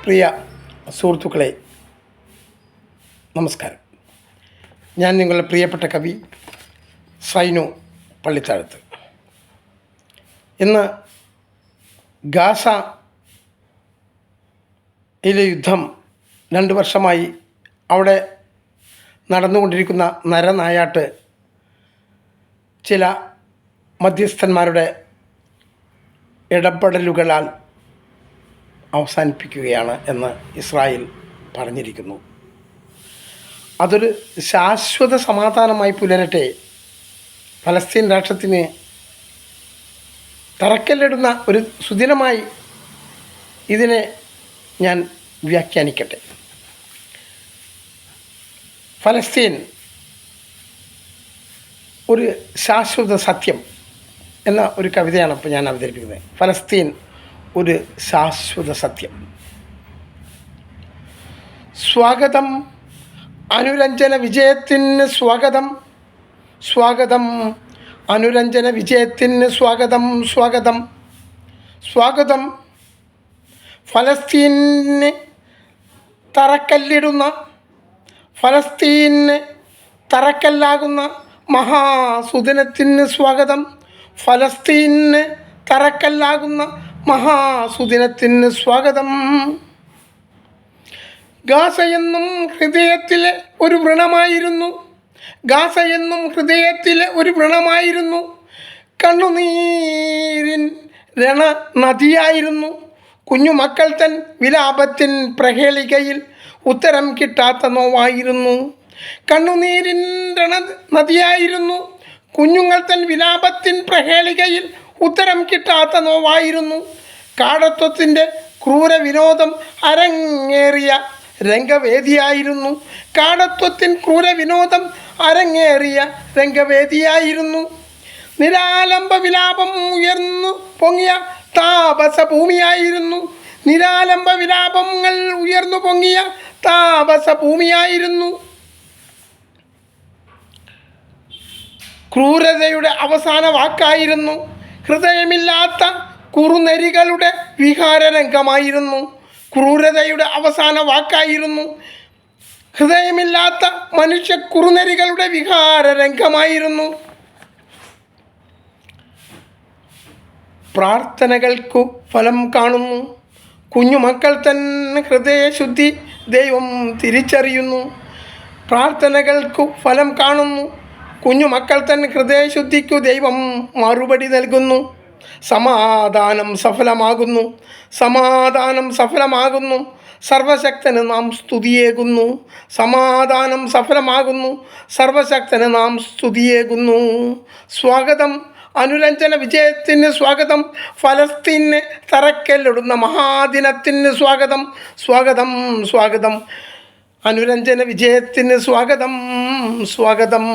പ്രിയ സുഹൃത്തുക്കളെ, നമസ്കാരം. ഞാൻ നിങ്ങളുടെ പ്രിയപ്പെട്ട കവി സൈനു പള്ളിത്താഴത്ത്. ഇന്ന് ഗാസയിലെ യുദ്ധം 2 വർഷമായി അവിടെ നടന്നുകൊണ്ടിരിക്കുന്ന നരനായാട്ട് ചില മധ്യസ്ഥന്മാരുടെ ഇടപെടലുകളാൽ അവസാനിപ്പിക്കുകയാണ് എന്ന് ഇസ്രായേൽ പറഞ്ഞിരിക്കുന്നു. അതൊരു ശാശ്വത സമാധാനമായി പുലരട്ടെ, ഫലസ്തീൻ രാഷ്ട്രത്തിന് തറക്കല്ലിടുന്ന ഒരു സുദിനമായി ഇതിനെ ഞാൻ വ്യാഖ്യാനിക്കട്ടെ. ഫലസ്തീൻ ഒരു ശാശ്വത സത്യം എന്ന ഒരു കവിതയാണ് ഇപ്പോൾ ഞാൻ അവതരിപ്പിക്കുന്നത്. ഫലസ്തീൻ ഒരു ശാശ്വത സത്യം. സ്വാഗതം, അനുരഞ്ജന വിജയത്തിന് സ്വാഗതം, സ്വാഗതം, അനുരഞ്ജന വിജയത്തിന് സ്വാഗതം, സ്വാഗതം, സ്വാഗതം. ഫലസ്തീന് തറക്കല്ലിടുന്ന, ഫലസ്തീന് തറക്കല്ലാകുന്ന മഹാസുദിനത്തിന് സ്വാഗതം, ഫലസ്തീന് തറക്കല്ലാകുന്ന മഹാസുദിനത്തിന് സ്വാഗതം. ഗാസയെന്നും ഹൃദയത്തിലെ ഒരു വ്രണമായിരുന്നു, ഗാസയെന്നും ഹൃദയത്തിലെ ഒരു വ്രണമായിരുന്നു, കണ്ണുനീരിൻ രണ നദിയായിരുന്നു, കുഞ്ഞുമക്കൾ തൻ വിലാപത്തിൻ പ്രഹേളികയിൽ ഉത്തരം കിട്ടാത്ത നോവായിരുന്നു. കണ്ണുനീരിൻ രണ നദിയായിരുന്നു, കുഞ്ഞുങ്ങൾ തൻ വിലാപത്തിൻ പ്രഹേളികയിൽ ഉത്തരം കിട്ടാത്ത നോവായിരുന്നു. കാടത്വത്തിൻ്റെ ക്രൂര വിനോദം അരങ്ങേറിയ രംഗവേദിയായിരുന്നു, കാടത്വത്തിൻ ക്രൂര വിനോദം അരങ്ങേറിയ രംഗവേദിയായിരുന്നു. നിരാലംബ വിലാപം ഉയർന്നു പൊങ്ങിയ താപസ ഭൂമിയായിരുന്നു, നിരാലംബ വിലാപങ്ങൾ ഉയർന്നു പൊങ്ങിയ താപസ ഭൂമിയായിരുന്നു. ക്രൂരതയുടെ അവസാന വാക്കായിരുന്നു, ഹൃദയമില്ലാത്ത കുറുനരികളുടെ വിഹാരരംഗമായിരുന്നു. ക്രൂരതയുടെ അവസാന വാക്കായിരുന്നു, ഹൃദയമില്ലാത്ത മനുഷ്യ കുറുനരികളുടെ വിഹാരരംഗമായിരുന്നു. പ്രാർത്ഥനകൾക്കു ഫലം കാണുന്നു, കുഞ്ഞുമക്കൾ തന്നെ ഹൃദയശുദ്ധി ദൈവം തിരിച്ചറിയുന്നു. പ്രാർത്ഥനകൾക്കു ഫലം കാണുന്നു, കുഞ്ഞുമക്കൾ തന്നെ ഹൃദയശുദ്ധിക്കു ദൈവം മറുപടി നൽകുന്നു. സമാധാനം സഫലമാകുന്നു, സമാധാനം സഫലമാകുന്നു, സർവശക്തന് നാം സ്തുതിയേകുന്നു. സമാധാനം സഫലമാകുന്നു, സർവശക്തന് നാം സ്തുതിയേകുന്നു. സ്വാഗതം, അനുരഞ്ജന വിജയത്തിന് സ്വാഗതം, ഫലസ്തീന് തറക്കല്ലിടുന്ന മഹാദിനത്തിന് സ്വാഗതം, സ്വാഗതം, സ്വാഗതം, അനുരഞ്ജന വിജയത്തിന് സ്വാഗതം, സ്വാഗതം.